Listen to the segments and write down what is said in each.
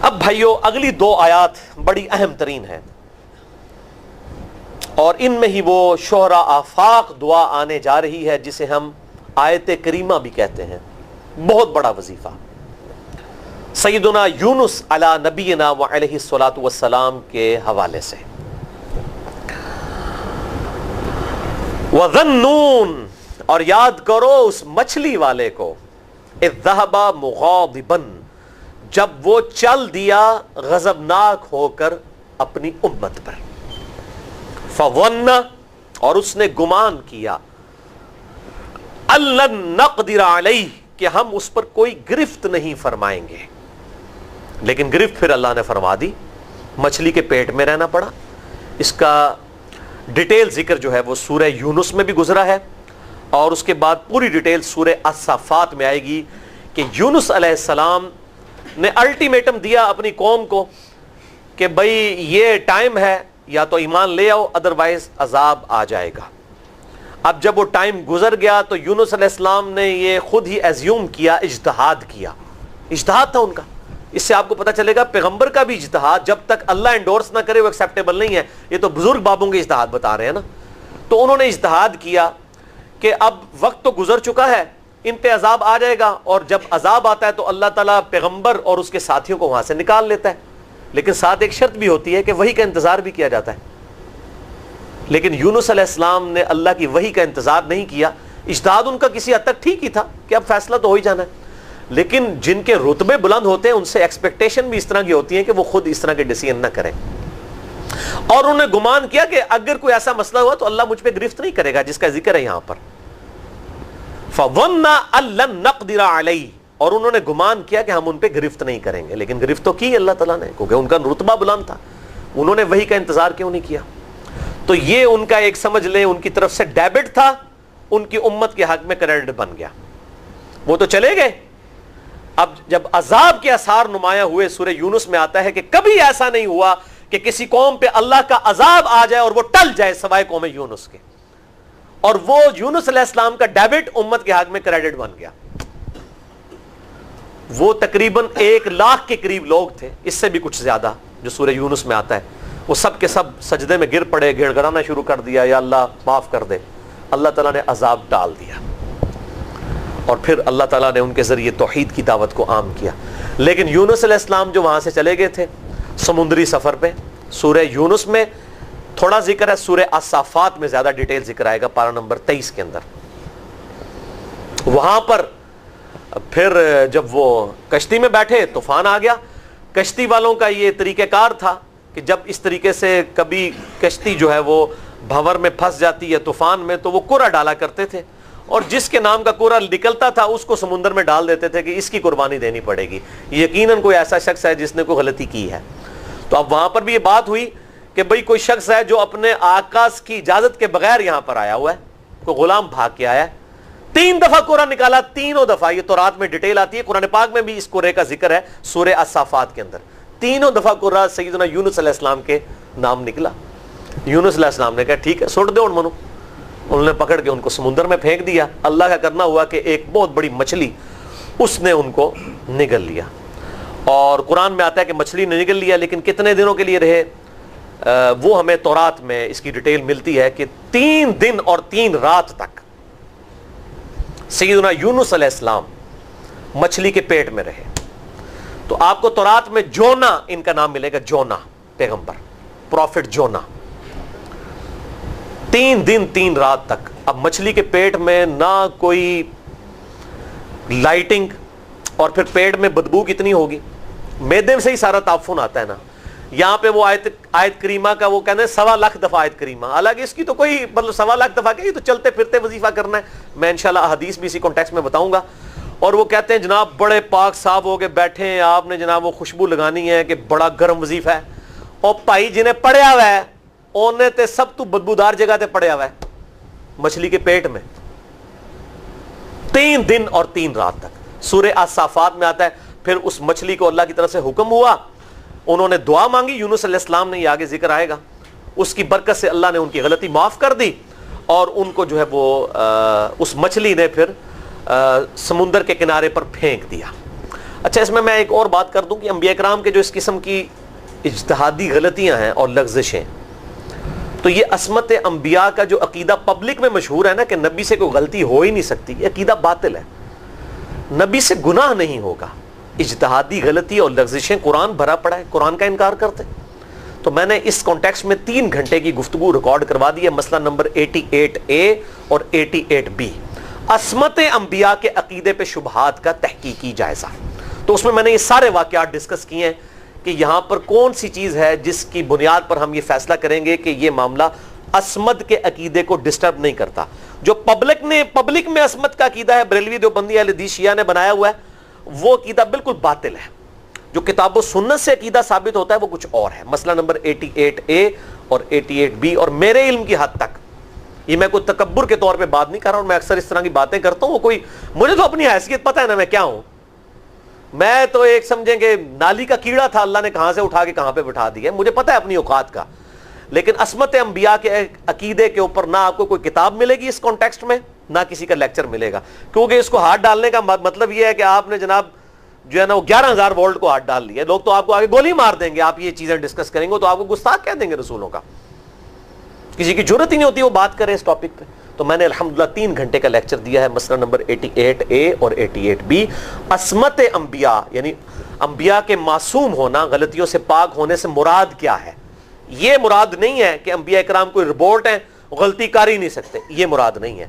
اب بھائیو اگلی دو آیات بڑی اہم ترین ہیں، اور ان میں ہی وہ شہرا آفاق دعا آنے جا رہی ہے جسے ہم آیت کریمہ بھی کہتے ہیں، بہت بڑا وظیفہ۔ سیدنا یونس علی نبینا وعلیہ الصلاۃ والسلام کے حوالے سے، وَذَنُّونَ، اور یاد کرو اس مچھلی والے کو، اذ ذہب مغاضبا، جب وہ چل دیا غضبناک ہو کر اپنی امت پر، فظن، اور اس نے گمان کیا، اَلَّن نَقْدِرَ عَلَيْهِ، کہ ہم اس پر کوئی گرفت نہیں فرمائیں گے، لیکن گرفت پھر اللہ نے فرما دی، مچھلی کے پیٹ میں رہنا پڑا۔ اس کا ڈیٹیل ذکر جو ہے وہ سورہ یونس میں بھی گزرا ہے، اور اس کے بعد پوری ڈیٹیل سورہ الصافات میں آئے گی کہ یونس علیہ السلام نے الٹیمیٹم دیا اپنی قوم کو کہ بھئی یہ ٹائم ہے، یا تو ایمان لے آؤ ادروائز عذاب آ جائے گا۔ اب جب وہ ٹائم گزر گیا تو یونس علیہ السلام نے یہ خود ہی ایزیوم کیا، اجتہاد کیا، اجتہاد تھا ان کا۔ اس سے آپ کو پتہ چلے گا پیغمبر کا بھی اجتہاد جب تک اللہ انڈورس نہ کرے وہ ایکسیپٹیبل نہیں ہے۔ یہ تو بزرگ بابوں کے اجتہاد بتا رہے ہیں نا، تو انہوں نے اجتہاد کیا کہ اب وقت تو گزر چکا ہے، ان پہ عذاب آ جائے گا، اور جب عذاب آتا ہے تو اللہ تعالیٰ پیغمبر اور اس کے ساتھیوں کو وہاں سے نکال لیتا ہے، لیکن ساتھ ایک شرط بھی ہوتی ہے کہ وحی کا انتظار بھی کیا جاتا ہے۔ لیکن یونس علیہ السلام نے اللہ کی وحی کا انتظار نہیں کیا۔ اجتہاد ان کا کسی حد تک ٹھیک ہی تھا کہ اب فیصلہ تو ہو ہی جانا ہے، لیکن جن کے رتبے بلند ہوتے ہیں ان سے ایکسپیکٹیشن بھی اس طرح کی ہوتی ہے کہ وہ خود اس طرح کے ڈیسیژن نہ کریں، اور انہوں نے گمان کیا کہ اگر کوئی ایسا مسئلہ ہوا تو اللہ مجھ پہ گرفت نہیں کرے گا، جس کا ذکر ہے یہاں پر، فَظَنَّ أَن لَّن نَقْدِرَ عَلَيْهِ، اور انہوں نے گمان کیا کہ ہم ان پہ گرفت نہیں کریں گے، لیکن گرفت تو کی اللہ تعالیٰ نے، کیونکہ ان کا رتبہ بلند تھا۔ انہوں نے وحی کا انتظار کیوں نہیں کیا؟ تو یہ ان کا ایک سمجھ لیں ان کی طرف سے ڈیبٹ تھا، ان کی امت کے حق میں کریڈٹ بن گیا۔ وہ تو چلے گئے، اب جب عذاب کے آثار نمایاں ہوئے، سورہ یونس میں آتا ہے کہ کبھی ایسا نہیں ہوا کہ کسی قوم پہ اللہ کا عذاب آ جائے اور وہ ٹل جائے سوائے قوم یونس کے، اور وہ یونس علیہ السلام کا ڈیبٹ امت کے حق میں کریڈٹ بن گیا۔ وہ تقریباً 1,00,000 کے قریب لوگ تھے، اس سے بھی کچھ زیادہ، جو سورہ یونس میں آتا ہے، وہ سب کے سب سجدے میں گر پڑے، گڑ گڑانا شروع کر دیا، یا اللہ معاف کر دے۔ اللہ تعالیٰ نے عذاب ڈال دیا، اور پھر اللہ تعالیٰ نے ان کے ذریعے توحید کی دعوت کو عام کیا۔ لیکن یونس علیہ السلام جو وہاں سے چلے گئے تھے سمندری سفر پہ، سورہ یونس میں تھوڑا ذکر ہے، سورہ الصافات میں زیادہ ڈیٹیل ذکر آئے گا، پارہ نمبر 23 کے اندر۔ وہاں پر پھر جب وہ کشتی میں بیٹھے طوفان آ گیا۔ کشتی والوں کا یہ طریقہ کار تھا کہ جب اس طریقے سے کبھی کشتی جو ہے وہ بھنور میں پھنس جاتی ہے طوفان میں، تو وہ کوڑا ڈالا کرتے تھے، اور جس کے نام کا کوڑا نکلتا تھا اس کو سمندر میں ڈال دیتے تھے کہ اس کی قربانی دینی پڑے گی، یقیناً کوئی ایسا شخص ہے جس نے کوئی غلطی کی ہے۔ تو اب وہاں پر بھی یہ بات ہوئی کہ بھئی کوئی شخص ہے جو اپنے آقا کی اجازت کے بغیر یہاں پر آیا ہوا ہے، کوئی غلام بھاگ کے آیا ہے، 3 دفعہ کوڑا نکالا، تینوں دفعہ، یہ تورات میں ڈیٹیل آتی ہے، قرآن پاک میں بھی اس کوڑے کا ذکر ہے سورہ الصافات کے اندر، تینوں دفعہ کوڑا سیدنا یونس علیہ السلام کے نام نکلا۔ یونس علیہ السلام نے کہا ٹھیک ہے سوٹ دو ان منو، انہوں نے پکڑ کے ان کو سمندر میں پھینک دیا۔ اللہ کا کرنا ہوا کہ ایک بہت بڑی مچھلی اس نے ان کو نگل لیا، اور قرآن میں آتا ہے کہ مچھلی نے نگل لیا، لیکن کتنے دنوں کے لیے رہے وہ ہمیں تورات میں اس کی ڈیٹیل ملتی ہے کہ 3 دن اور 3 رات تک سیدنا یونس علیہ السلام مچھلی کے پیٹ میں رہے۔ تو آپ کو تورات میں جونا ان کا نام ملے گا، جونا پیغمبر، پروفٹ جونا، 3 دن 3 رات تک۔ اب مچھلی کے پیٹ میں نہ کوئی لائٹنگ، اور پھر پیٹ میں بدبو کتنی ہوگی، میدے سے ہی سارا تعفن آتا ہے نا۔ یہاں پہ وہ آیت کریمہ کا وہ کہتے ہیں 1.25 دفعہ آیت کریمہ، حالانکہ اس کی تو کوئی مطلب 1.25 دفعہ کہ یہ تو چلتے پھرتے وظیفہ کرنا ہے، میں انشاءاللہ احادیث بھی اسی کانٹیکسٹ میں بتاؤں گا۔ اور وہ کہتے ہیں جناب بڑے پاک صاف ہو کے بیٹھے ہیں، آپ نے جناب وہ خوشبو لگانی ہے کہ بڑا گرم وظیفہ ہے، اور بھائی جنہیں پڑیا ہوا ہے انہیں تے سب تو بدبودار جگہ تے پڑیا ہوا ہے مچھلی کے پیٹ میں 3 دن اور 3 رات تک۔ سورہ الصافات میں آتا ہے پھر اس مچھلی کو اللہ کی طرف سے حکم ہوا، انہوں نے دعا مانگی، یونس علیہ السلام نے، یہ آگے ذکر آئے گا، اس کی برکت سے اللہ نے ان کی غلطی معاف کر دی، اور ان کو جو ہے وہ اس مچھلی نے پھر سمندر کے کنارے پر پھینک دیا۔ اچھا اس میں ایک اور بات کر دوں کہ انبیاء کرام کے جو اس قسم کی اجتہادی غلطیاں ہیں اور لغزشیں، تو یہ عصمت انبیاء کا جو عقیدہ پبلک میں مشہور ہے نا کہ نبی سے کوئی غلطی ہو ہی نہیں سکتی، یہ عقیدہ باطل ہے. نبی سے گناہ نہیں ہوگا. اجتہادی غلطی اور لغزشیں قرآن بھرا پڑا ہے، قرآن کا انکار کرتے. تو میں نے اس کانٹیکسٹ میں 3 گھنٹے کی گفتگو ریکارڈ کروا دی ہے، مسئلہ نمبر 88A اور 88B، عصمت انبیاء کے عقیدے پہ شبہات کا تحقیقی جائزہ. تو اس میں نے یہ سارے واقعات ڈسکس کیے ہیں کہ یہاں پر کون سی چیز ہے جس کی بنیاد پر ہم یہ فیصلہ کریں گے کہ یہ معاملہ عصمت کے عقیدے کو ڈسٹرب نہیں کرتا. جو پبلک میں عصمت کا عقیدہ ہے، بریلوی دیوبندی اہل حدیث شیعہ نے بنایا ہوا ہے، وہ عقیدہ بالکل باطل ہے. جو کتاب و سنت سے عقیدہ ثابت ہوتا ہے وہ کچھ اور ہے. مسئلہ نمبر 88A اور 88B. اور میرے علم کی حد تک یہ میں کوئی تکبر کے طور پہ بات نہیں کر رہا ہوں، میں اکثر اس طرح کی باتیں کرتا ہوں، وہ کوئی مجھے تو اپنی حیثیت پتہ ہے نا میں کیا ہوں. میں تو ایک سمجھیں کہ نالی کا کیڑا تھا، اللہ نے کہاں سے اٹھا کے کہاں پہ بٹھا دیا، مجھے پتہ ہے اپنی اوقات کا. لیکن عصمت انبیاء کے عقیدے کے اوپر نہ آپ کو کوئی کتاب ملے گی اس کانٹیکسٹ میں، نہ کسی کا لیکچر ملے گا، کیونکہ اس کو ہاتھ ڈالنے کا مطلب یہ ہے کہ آپ نے جناب جو ہے نا وہ 11,000 وولٹ کو ہاتھ ڈال لیا. لوگ تو آپ کو آگے گولی مار دیں گے، آپ یہ چیزیں ڈسکس کریں گے تو آپ کو گستاخ کہہ دیں گے رسولوں کا. کسی کی جرت ہی نہیں ہوتی وہ بات کرے اس ٹاپک پہ. تو میں نے الحمدللہ 3 گھنٹے کا لیکچر دیا ہے، مسئلہ نمبر 88A اور 88B. عصمت انبیاء یعنی انبیاء کے معصوم ہونا، غلطیوں سے پاک ہونے سے مراد کیا ہے. یہ مراد نہیں ہے کہ انبیاء کرام کوئی ربورٹ ہیں، غلطی کر ہی نہیں سکتے، یہ مراد نہیں ہے.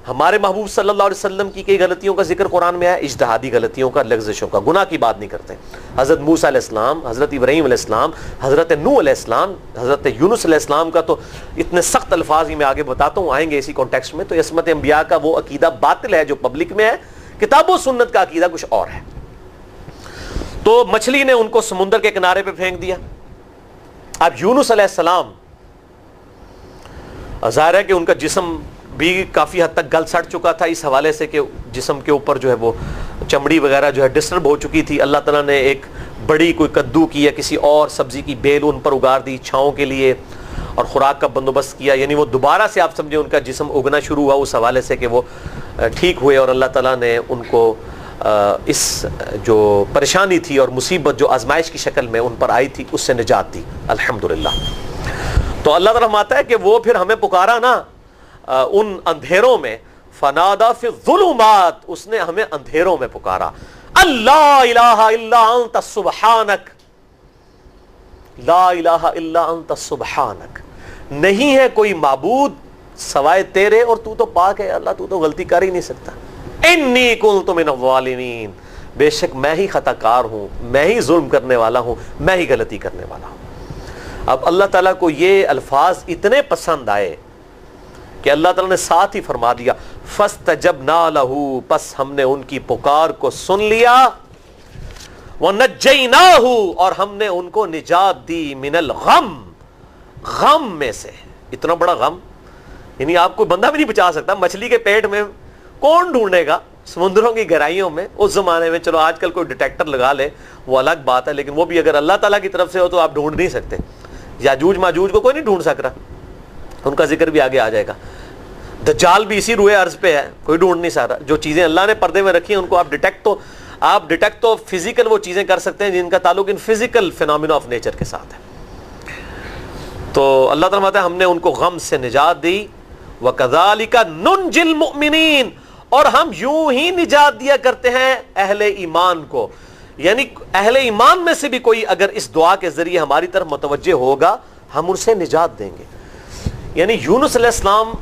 ہمارے محبوب صلی اللہ علیہ وسلم کی کئی غلطیوں کا ذکر قرآن میں ہے، اجتہادی غلطیوں کا، لغزشوں کا. گناہ کی بات نہیں کرتے. حضرت موسیٰ علیہ السلام، حضرت ابراہیم علیہ السلام، حضرت نوح علیہ السلام، حضرت یونس علیہ السلام کا تو اتنے سخت الفاظ ہی میں آگے بتاتا ہوں، آئیں گے اسی کانٹیکسٹ میں. تو عصمت انبیاء کا وہ عقیدہ باطل ہے جو پبلک میں ہے، کتاب و سنت کا عقیدہ کچھ اور ہے. تو مچھلی نے ان کو سمندر کے کنارے پہ پھینک دیا. اب یونس علیہ السلام ظاہر ہے کہ ان کا جسم بھی کافی حد تک گل سڑ چکا تھا اس حوالے سے کہ جسم کے اوپر جو ہے وہ چمڑی وغیرہ جو ہے ڈسٹرب ہو چکی تھی. اللہ تعالیٰ نے ایک بڑی کوئی کدو کی یا کسی اور سبزی کی بیل ان پر اگار دی چھاؤں کے لیے اور خوراک کا بندوبست کیا. یعنی وہ دوبارہ سے آپ سمجھے ان کا جسم اگنا شروع ہوا اس حوالے سے کہ وہ ٹھیک ہوئے اور اللہ تعالیٰ نے ان کو اس جو پریشانی تھی اور مصیبت جو آزمائش کی شکل میں ان پر آئی تھی اس سے نجات دی الحمدللہ. تو اللہ تعالیٰ فرماتا ہے کہ وہ پھر ہمیں پکارا نا ان اندھیروں میں، فنادا فی الظلمات، اس نے ہمیں اندھیروں میں پکارا. اللہ الہ الا انت سبحانک، لا الہ الا انت سبحانک، نہیں ہے کوئی معبود سوائے تیرے اور تو تو پاک ہے اللہ، تو تو غلطی کر ہی نہیں سکتا. انی کنت من الظالمین، بے شک میں ہی خطا کار ہوں، میں ہی ظلم کرنے والا ہوں، میں ہی غلطی کرنے والا ہوں. اب اللہ تعالیٰ کو یہ الفاظ اتنے پسند آئے کہ اللہ تعالیٰ نے ساتھ ہی فرما دیا فاستجبنا لہ، پس ہم نے ان کی پکار کو سن لیا، ونجیناہ، اور ہم نے ان کو نجات دی، من الغم، غم میں سے. اتنا بڑا غم یعنی آپ کو بندہ بھی نہیں بچا سکتا. مچھلی کے پیٹ میں کون ڈھونڈے گا سمندروں کی گہرائیوں میں اس زمانے میں. چلو آج کل کوئی ڈیٹیکٹر لگا لے وہ الگ بات ہے، لیکن وہ بھی اگر اللہ تعالیٰ کی طرف سے ہو تو آپ ڈھونڈ نہیں سکتے. یاجوج ماجوج کو کوئی نہیں ڈھونڈ سک رہا، ان کا ذکر بھی آگے آ جائے گا. دجال بھی اسی روئے عرض پہ ہے، کوئی ڈھونڈ نہیں سکتا. جو چیزیں اللہ نے پردے میں رکھی ہیں ان کو آپ ڈیٹیکٹ تو فزیکل وہ چیزیں کر سکتے ہیں جن کا تعلق ان فزیکل فینومینا آف نیچر کے ساتھ ہے. تو اللہ تعالیٰ کہتا ہے ہم نے ان کو غم سے نجات دی. وَكَذَلِكَ نُنْجِي الْمُؤْمِنِينَ، اور ہم یوں ہی نجات دیا کرتے ہیں اہل ایمان کو. یعنی اہل ایمان میں سے بھی کوئی اگر اس دعا کے ذریعے ہماری طرف متوجہ ہوگا ہم ان سے نجات دیں گے. یعنی یونس علیہ السلام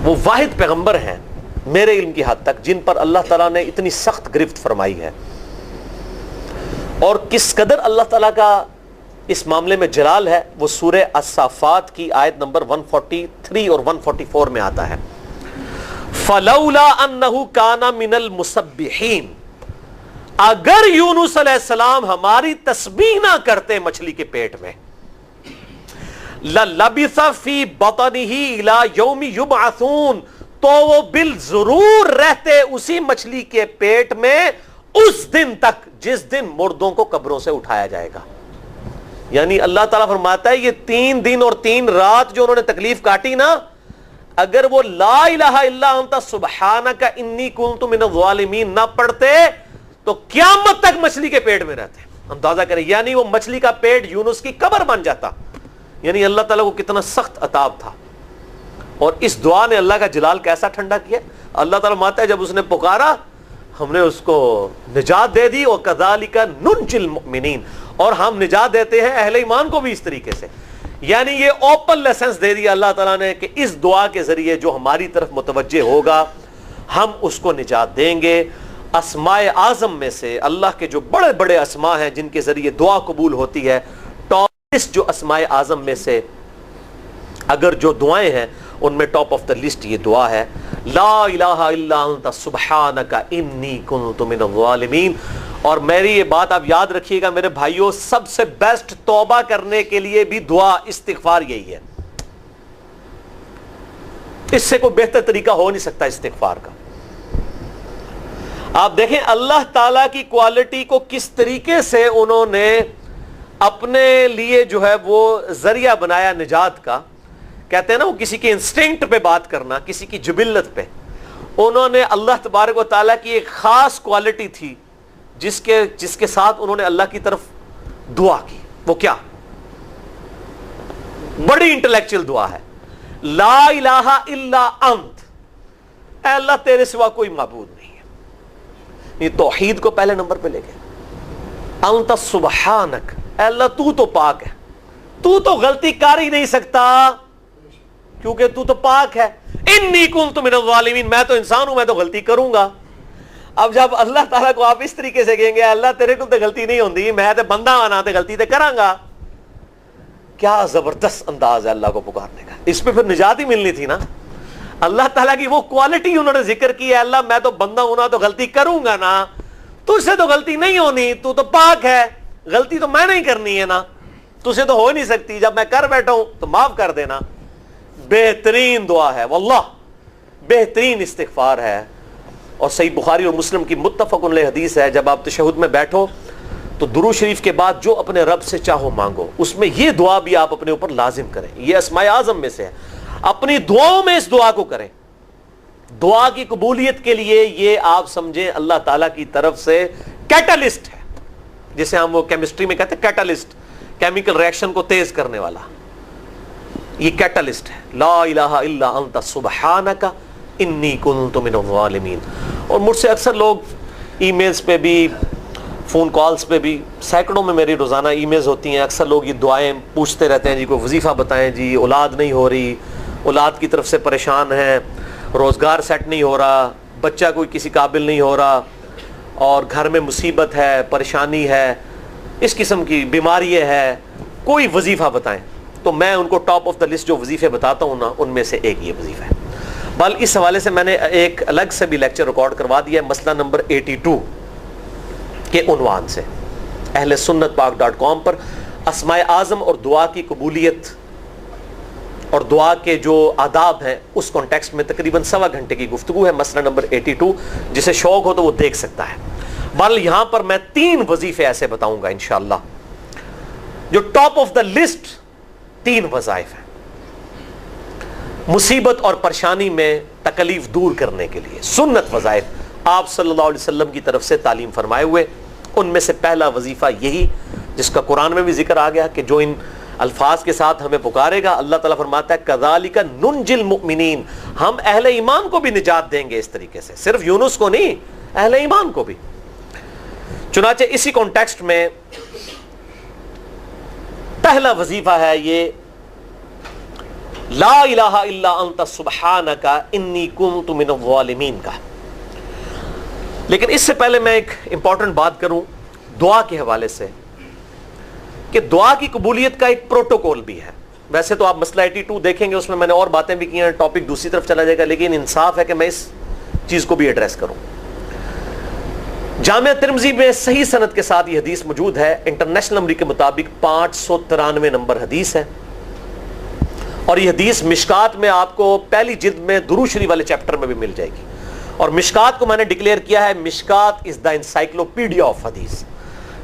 وہ واحد پیغمبر ہیں میرے علم کی حد تک جن پر اللہ تعالیٰ نے اتنی سخت گرفت فرمائی ہے. اور کس قدر اللہ تعالیٰ کا اس معاملے میں جلال ہے وہ سورہ الصافات کی آیت نمبر 143 اور 144 میں آتا ہے. فلولا انہ کان من المسبحین، اگر یونس علیہ السلام ہماری تسبیح نہ کرتے مچھلی کے پیٹ میں، للبث فی بطنہ الی یوم یبعثون، تو وہ بالضرور رہتے اسی مچھلی کے پیٹ میں اس دن تک جس دن مردوں کو قبروں سے اٹھایا جائے گا. یعنی اللہ تعالیٰ فرماتا ہے یہ 3 دن اور 3 رات جو انہوں نے تکلیف کاٹی نا، اگر وہ لا الہ الا انت سبحانک انی کنت من الظالمین نہ پڑھتے تو قیامت تک مچھلی کے پیٹ میں رہتے. اندازہ کریں, یعنی وہ مچھلی کا پیٹ یونس کی قبر بن جاتا. یعنی اللہ تعالیٰ کو کتنا سخت عذاب تھا. اور اس دعا نے اللہ کا جلال کیسا ٹھنڈا کیا. اللہ تعالیٰ مانتا ہے جب اس نے پکارا ہم نے اس کو نجات دے دی. وَكَذَلِكَ نُنْجِي الْمُؤْمِنِينَ, اور ہم نجات دیتے ہیں اہل ایمان کو بھی اس طریقے سے. یعنی یہ اوپن لیسنس دے دیا اللہ تعالیٰ نے کہ اس دعا کے ذریعے جو ہماری طرف متوجہ ہوگا ہم اس کو نجات دیں گے. اسماء اعظم میں سے اللہ کے جو بڑے بڑے اسماء ہیں جن کے ذریعے دعا قبول ہوتی ہے, ٹاپ لسٹ جو اسماء اعظم میں سے اگر جو دعائیں ہیں ان میں ٹاپ آف دا لسٹ یہ دعا ہے, لا الہ الا انت سبحانک انی کنت من الظالمین. اور میری یہ بات آپ یاد رکھیے گا میرے بھائیوں, سب سے بیسٹ توبہ کرنے کے لیے بھی دعا استغفار یہی ہے. اس سے کوئی بہتر طریقہ ہو نہیں سکتا استغفار کا. آپ دیکھیں اللہ تعالیٰ کی کوالٹی کو کس طریقے سے انہوں نے اپنے لیے جو ہے وہ ذریعہ بنایا نجات کا. کہتے ہیں نا وہ کسی کے انسٹنکٹ پہ بات کرنا, کسی کی جبلت پہ. انہوں نے اللہ تبارک و تعالیٰ کی ایک خاص کوالٹی تھی جس کے ساتھ انہوں نے اللہ کی طرف دعا کی. وہ کیا؟ بڑی انٹلیکچوئل دعا ہے, لا الہ الا انت, اے اللہ تیرے سوا کوئی معبود نہیں ہے. یہ توحید کو پہلے نمبر پہ لے گئے. انت سبحانک, اے اللہ تو تو پاک ہے, تو تو غلطی کر ہی نہیں سکتا کیونکہ تو تو پاک ہے. انی کنت من الظالمین, میں تو انسان ہوں, میں تو غلطی کروں گا. اب جب اللہ تعالیٰ کو آپ اس طریقے سے کہیں گے اللہ تیرے کو تو غلطی نہیں ہوندی, میں تو بندہ آنا تو غلطی تو کراں گا, کیا زبردست انداز ہے اللہ کو پکارنے کا. اس پہ پھر نجات ہی ملنی تھی نا. اللہ تعالیٰ کی وہ کوالٹی انہوں نے ذکر کی ہے, اللہ میں تو بندہ ہونا تو غلطی کروں گا نا, تجھ سے تو غلطی نہیں ہونی, تو تو پاک ہے, غلطی تو میں نہیں کرنی ہے نا, تجھ سے تو ہو نہیں سکتی, جب میں کر بیٹھا ہوں تو معاف کر دینا. بہترین دعا ہے واللہ, بہترین استغفار ہے. اور صحیح بخاری اور مسلم کی متفق علیہ حدیث ہے, جب آپ تشہد میں بیٹھو تو درود شریف کے بعد جو اپنے رب سے چاہو مانگو, اس میں یہ دعا بھی آپ اپنے اوپر لازم کریں. یہ اسماء اعظم میں سے ہے, اپنی دعاؤں میں اس دعا کو کریں. دعا کی قبولیت کے لیے یہ آپ سمجھیں اللہ تعالیٰ کی طرف سے کیٹالسٹ ہے, جسے ہم وہ کیمسٹری میں کہتے ہیں کیٹالسٹ, کیمیکل ریئیکشن کو تیز کرنے والا. یہ کیٹالسٹ ہے, لا الہ الا انت سبحانک انی کنت من الظالمین. اور مجھ سے اکثر لوگ ای میلز پہ بھی, فون کالز پہ بھی, سینکڑوں میں میری روزانہ ای میلز ہوتی ہیں, اکثر لوگ یہ دعائیں پوچھتے رہتے ہیں, جی کوئی وظیفہ بتائیں, جی اولاد نہیں ہو رہی, اولاد کی طرف سے پریشان ہیں, روزگار سیٹ نہیں ہو رہا, بچہ کوئی کسی قابل نہیں ہو رہا, اور گھر میں مصیبت ہے, پریشانی ہے, اس قسم کی بیماری ہے, کوئی وظیفہ بتائیں. تو میں ان کو ٹاپ آف دا لسٹ جو وظیفے بتاتا ہوں نا, ان میں سے ایک یہ وظیفہ ہے. بل اس حوالے سے میں نے ایک الگ سے بھی لیکچر ریکارڈ کروا دیا ہے, مسئلہ نمبر 82 کے عنوان سے, اہل سنت پاک.com پر. اسماء اعظم اور دعا کی قبولیت اور دعا کے جو آداب ہیں اس کانٹیکسٹ میں تقریباً 1.25 گھنٹے کی گفتگو ہے. مسئلہ نمبر 82, جسے شوق ہو تو وہ دیکھ سکتا ہے. بل یہاں پر میں 3 وظیفے ایسے بتاؤں گا انشاءاللہ جو ٹاپ آف دا لسٹ 3 وظائف ہیں مصیبت اور پریشانی میں تکلیف دور کرنے کے لیے, سنت وظائف آپ صلی اللہ علیہ وسلم کی طرف سے تعلیم فرمائے ہوئے. ان میں سے پہلا وظیفہ یہی جس کا قرآن میں بھی ذکر آ گیا کہ جو ان الفاظ کے ساتھ ہمیں پکارے گا, اللہ تعالیٰ فرماتا ہے کذالک ننجی المؤمنین, ہم اہل ایمان کو بھی نجات دیں گے اس طریقے سے, صرف یونس کو نہیں, اہل ایمان کو بھی. چنانچہ اسی کانٹیکسٹ میں پہلا وظیفہ ہے یہ لا الہ الا انت سبحانک انی کنت من الظالمین کا. لیکن اس سے پہلے میں ایک امپورٹنٹ بات کروں دعا کے حوالے سے کہ دعا کی قبولیت کا ایک پروٹوکول بھی ہے. ویسے تو آپ مسئلہ 82 دیکھیں گے, اس میں میں نے اور باتیں بھی کی ہیں, ٹاپک دوسری طرف چلا جائے گا, لیکن انصاف ہے کہ میں اس چیز کو بھی ایڈریس کروں. جامعہ ترمذی میں صحیح سند کے ساتھ یہ حدیث موجود ہے, انٹرنیشنل نمبر کے مطابق 593 نمبر حدیث ہے, اور یہ حدیث مشکات میں آپ کو پہلی جلد میں درود شریف والے چیپٹر میں بھی مل جائے گی. اور مشکات کو میں نے ڈکلیئر کیا ہے, مشکات از دا انسائکلوپیڈیا آف حدیث,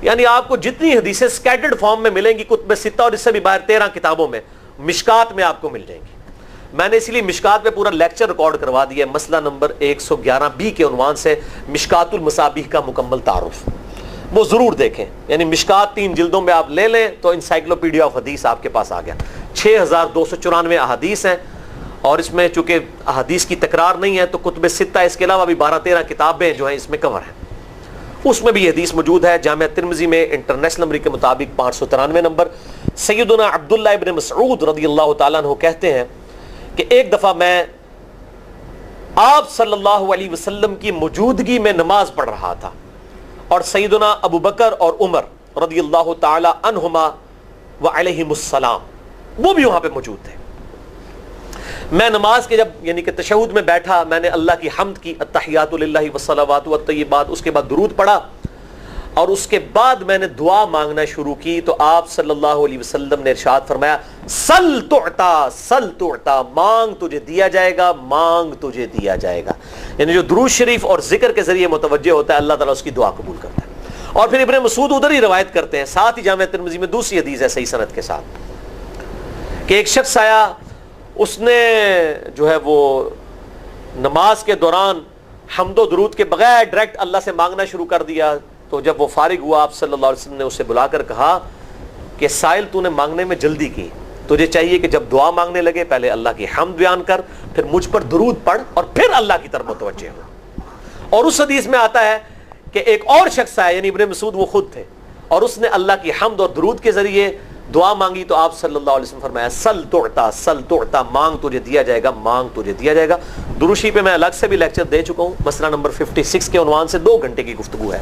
یعنی آپ کو جتنی حدیثیں اسکیٹرڈ فارم میں ملیں گی کتب ستہ اور اس سے بھی باہر 13 کتابوں میں, مشکات میں آپ کو مل جائیں گی. میں نے اسی لیے مشکات پہ پورا لیکچر ریکارڈ کروا دیا ہے، مسئلہ نمبر 111B کے عنوان سے مشکات المصابیح کا مکمل تعارف، وہ ضرور دیکھیں. یعنی مشکات 3 جلدوں میں آپ لے لیں تو انسائکلوپیڈیا آف حدیث آپ کے پاس آ گیا. 6294 احادیث ہیں، اور اس میں چونکہ احادیث کی تکرار نہیں ہے تو کتب ستہ اس کے علاوہ بھی 12-13 کتابیں جو ہیں اس میں کور ہیں. اس میں بھی یہ حدیث موجود ہے. جامعہ ترمذی میں انٹرنیشنل نمبر کے مطابق 593 نمبر. سیدنا عبداللہ ابن مسعود رضی اللہ تعالیٰ عنہ کہتے ہیں کہ ایک دفعہ میں آپ صلی اللہ علیہ وسلم کی موجودگی میں نماز پڑھ رہا تھا، اور سیدنا ابو بکر اور عمر رضی اللہ تعالی عنہما وعلیہم السلام وہ بھی وہاں پہ موجود تھے. میں نماز کے جب یعنی کہ تشہد میں بیٹھا، میں نے اللہ کی حمد کی، التحیات للہ والصلوات والطیبات، اس کے بعد درود پڑھا، اور اس کے بعد میں نے دعا مانگنا شروع کی تو آپ صلی اللہ علیہ وسلم نے ارشاد فرمایا سل تعطا سل تعطا، مانگ تجھے دیا جائے گا، مانگ تجھے دیا جائے گا. یعنی جو درود شریف اور ذکر کے ذریعے متوجہ ہوتا ہے اللہ تعالیٰ اس کی دعا قبول کرتا ہے. اور پھر ابن مسعود ادھر ہی روایت کرتے ہیں، ساتھ ہی جامعہ ترمذی میں دوسری حدیث ہے صحیح سند کے ساتھ کہ ایک شخص آیا، اس نے جو ہے وہ نماز کے دوران حمد و درود کے بغیر ڈائریکٹ اللہ سے مانگنا شروع کر دیا. تو جب وہ فارغ ہوا آپ صلی اللہ علیہ وسلم نے اسے بلا کر کہا کہ سائل تو نے مانگنے میں جلدی کی، تجھے چاہیے کہ جب دعا مانگنے لگے پہلے اللہ کی حمد بیان کر، پھر مجھ پر درود پڑھ، اور پھر اللہ کی طرف متوجہ ہو. اور اس حدیث میں آتا ہے کہ ایک اور شخص آیا، یعنی ابن مسعود وہ خود تھے، اور اس نے اللہ کی حمد اور درود کے ذریعے دعا مانگی تو آپ صلی اللہ علیہ وسلم فرمایا سل تعطا سل تعطا، مانگ تجھے دیا جائے گا، مانگ تجھے دیا جائے گا. درود شریف پہ میں الگ سے بھی لیکچر دے چکا ہوں، مسئلہ نمبر 56 کے عنوان سے 2 گھنٹے کی گفتگو ہے.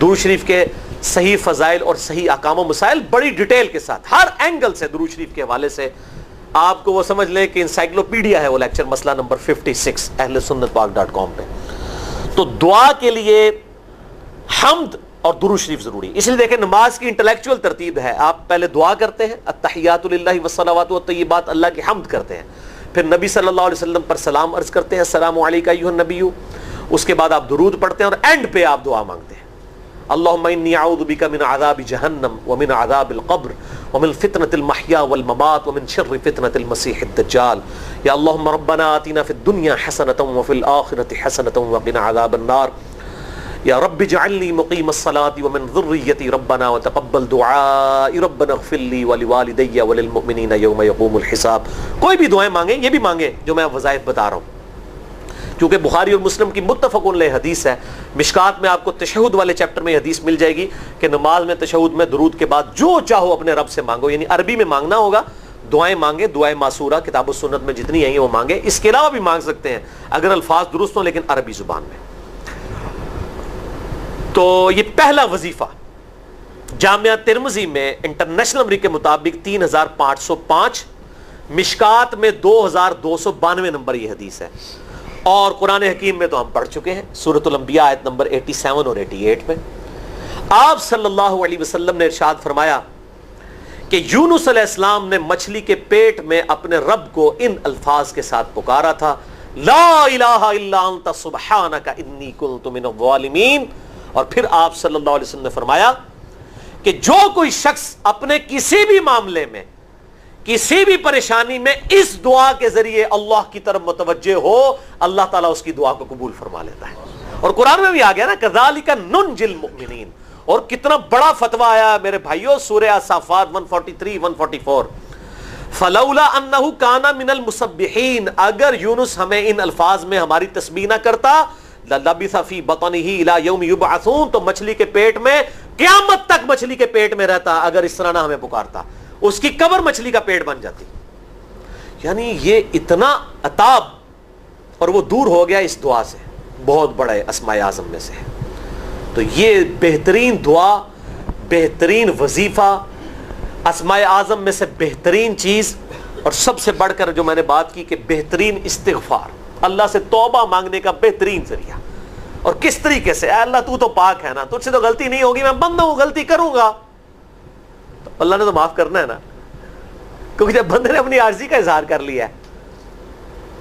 درود شریف کے صحیح فضائل اور صحیح احکام و مسائل بڑی ڈیٹیل کے ساتھ ہر اینگل سے درود شریف کے حوالے سے آپ کو وہ سمجھ لیں کہ انسائکلوپیڈیا ہے وہ لیکچر، مسئلہ نمبر 56 اہل سنت پاک .com پہ. تو دعا کے لیے حمد اور درود شریف ضروری. اس لیے دیکھیں نماز کی انٹلیکچوئل ترتیب ہے، آپ پہلے دعا کرتے ہیں التحیات للہ والصلوات والطیبات، اللہ کی حمد کرتے ہیں، پھر نبی صلی اللہ علیہ وسلم پر سلام عرض کرتے ہیں السلام علیکہ ایھا النبی، اس کے بعد آپ درود پڑھتے ہیں، اور اینڈ پہ آپ دعا مانگتے ہیں اللہم انی اعوذ بک من عذاب جہنم ومن عذاب القبر ومن فتنة المحیا والممات ومن شر فتنة المسیح الدجال، یا اللہم ربنا آتنا فی الدنیا حسنة وفی الآخرة حسنة وقنا عذاب النار، یا رب اجعلنی مقیم الصلاة ومن ذریتی ربنا وتقبل دعائی ربنا اغفر لی ولوالدی وللمؤمنین یوم یقوم الحساب. کوئی بھی دعائیں مانگیں، یہ بھی مانگیں جو میں وظائف بتا رہا ہوں، کیونکہ بخاری اور مسلم کی متفق علیہ حدیث ہے. مشکات میں آپ کو تشہد والے چیپٹر میں حدیث مل جائے گی کہ نماز میں تشہد میں درود کے بعد جو چاہو اپنے رب سے مانگو، یعنی عربی میں مانگنا ہوگا، دعائیں مانگے، دعائیں معصورہ کتاب و سنت میں جتنی ہیں وہ مانگے. اس کے علاوہ بھی مانگ سکتے ہیں اگر الفاظ درست ہوں لیکن عربی زبان میں. تو یہ پہلا وظیفہ جامعہ ترمذی میں انٹرنیشنل نمبر کے مطابق 3505، مشکات میں 2292 نمبر یہ حدیث ہے. اور قرآن حکیم میں تو ہم پڑھ چکے ہیں سورۃ الانبیاء آیت نمبر 87 اور 88 میں آپ صلی اللہ علیہ وسلم نے ارشاد فرمایا کہ یونس علیہ السلام نے مچھلی کے پیٹ میں اپنے رب کو ان الفاظ کے ساتھ پکارا تھا لا الہ الا انت سبحانک انی کنت من الظالمین. اور پھر آپ صلی اللہ علیہ وسلم نے فرمایا کہ جو کوئی شخص اپنے کسی بھی معاملے میں کسی بھی پریشانی میں اس دعا کے ذریعے اللہ کی طرف متوجہ ہو اللہ تعالیٰ اس کی دعا کو قبول فرما لیتا ہے. اور قرآن میں بھی آ گیا نا کذالک ننجی المؤمنین. اور کتنا بڑا فتویٰ آیا میرے بھائیوں سورہ الصافات 143 144 فلولا انہ کان من المسبحین، اگر یونس ہمیں ان الفاظ میں ہماری تسبیح نہ کرتا للبث فی بطنہ الی یوم یبعثون، تو مچھلی کے پیٹ میں قیامت تک مچھلی کے پیٹ میں رہتا اگر اس طرح نہ ہمیں پکارتا، اس کی قبر مچھلی کا پیٹ بن جاتی. یعنی یہ اتنا عطاب، اور وہ دور ہو گیا اس دعا سے، بہت بڑے اسماء اعظم میں سے. تو یہ بہترین دعا، بہترین وظیفہ، اسماء اعظم میں سے بہترین چیز، اور سب سے بڑھ کر جو میں نے بات کی کہ بہترین استغفار، اللہ سے توبہ مانگنے کا بہترین ذریعہ. اور کس طریقے سے، اے اللہ تو پاک ہے نا، تجھ سے تو غلطی نہیں ہوگی، میں بندہ ہوں غلطی کروں گا، تو اللہ نے تو معاف کرنا ہے نا، کیونکہ جب بندے نے اپنی عاجزی کا اظہار کر لیا ہے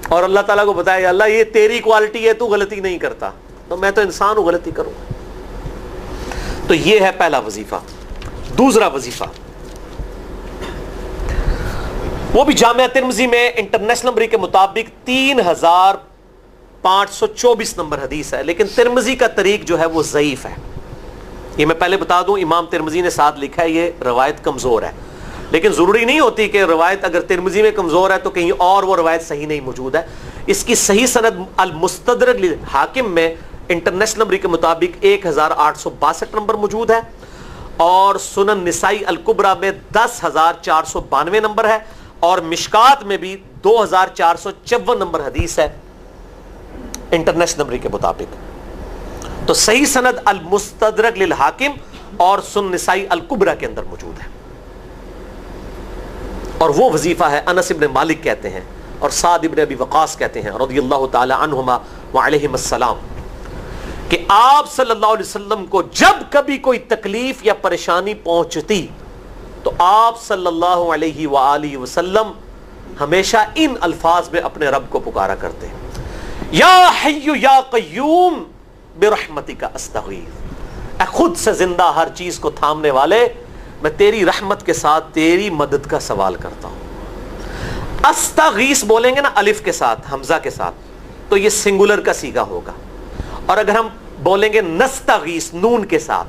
اور اللہ تعالیٰ کو بتایا اللہ یہ تیری کوالٹی ہے، تو غلطی نہیں کرتا، تو میں تو انسان ہوں غلطی کروں گا. تو یہ ہے پہلا وظیفہ. دوسرا وظیفہ وہ بھی جامعہ ترمذی میں انٹرنیشنل نمبر کے مطابق 3524 نمبر حدیث ہے، لیکن ترمذی کا طریق جو ہے وہ ضعیف ہے. یہ میں پہلے بتا دوں، امام ترمذی نے ساتھ لکھا ہے یہ روایت کمزور ہے، لیکن ضروری نہیں ہوتی کہ روایت اگر ترمذی میں کمزور ہے تو کہیں اور وہ روایت صحیح نہیں موجود ہے. اس کی صحیح سند المستدرک حاکم میں انٹرنیشنل نمبر کے مطابق 1862 نمبر موجود ہے، اور سنن نسائی الکبریٰ میں 10492 نمبر ہے، اور مشکات میں بھی 2454 نمبر حدیث ہے انٹرنیشنل نمبر کے مطابق. تو صحیح سند المستدرک للحاکم اور سنن نسائی الکبریٰ کے اندر موجود ہے. اور وہ وظیفہ ہے انس ابن مالک کہتے ہیں اور سعد ابن ابی وقاص کہتے ہیں رضی اللہ تعالی عنہما وعلیہم السلام کہ آپ صلی اللہ علیہ وسلم کو جب کبھی کوئی تکلیف یا پریشانی پہنچتی تو آپ صلی اللہ علیہ وآلہ وسلم ہمیشہ ان الفاظ میں اپنے رب کو پکارا کرتے ہیں، یا حی یا قیوم برحمتک استغیث، اے خود سے زندہ ہر چیز کو تھامنے والے، میں تیری رحمت کے ساتھ تیری مدد کا سوال کرتا ہوں. استغیث بولیں گے نا الف کے ساتھ حمزہ کے ساتھ تو یہ سنگولر کا صیغہ ہوگا، اور اگر ہم بولیں گے نستغیث نون کے ساتھ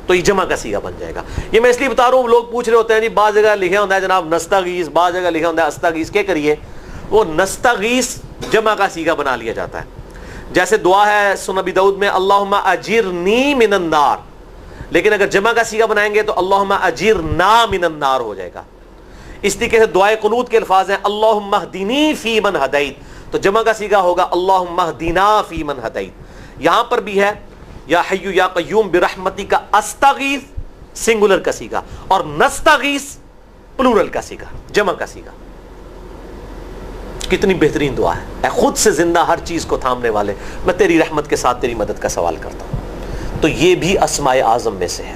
تو یہ جمع کا صیغہ بن جائے گا. یہ میں اس لیے بتا رہا ہوں، لوگ پوچھ رہے ہوتے ہیں جی بعض جگہ لکھا ہوتا ہے جناب نستغیث، بعض جگہ لکھا ہوتا ہے استغیث، کیا کریے؟ وہ نستغیث جمع کا صیغہ بنا لیا جاتا ہے. جیسے دعا ہے سنن ابی داؤد میں اللہم اجرنی من النار، لیکن اگر جمع کا صیغہ بنائیں گے تو اللہم اجرنا من النار ہو جائے گا. اس طریقے سے دعائے قنوت کے الفاظ ہیں اللہم اہدنی فی من ہدیت، تو جمع کا صیغہ ہوگا اللہم اہدنا فی من ہدیت. یہاں پر بھی ہے یا حی یا قیوم برحمتک استغیث سنگولر کا صیغہ، اور نستغیث پلورل کا صیغہ جمع کا صیغہ. کتنی بہترین دعا ہے، اے خود سے زندہ ہر چیز کو تھامنے والے، میں تیری رحمت کے ساتھ تیری مدد کا سوال کرتا ہوں. تو یہ بھی اسماء اعظم میں سے ہے.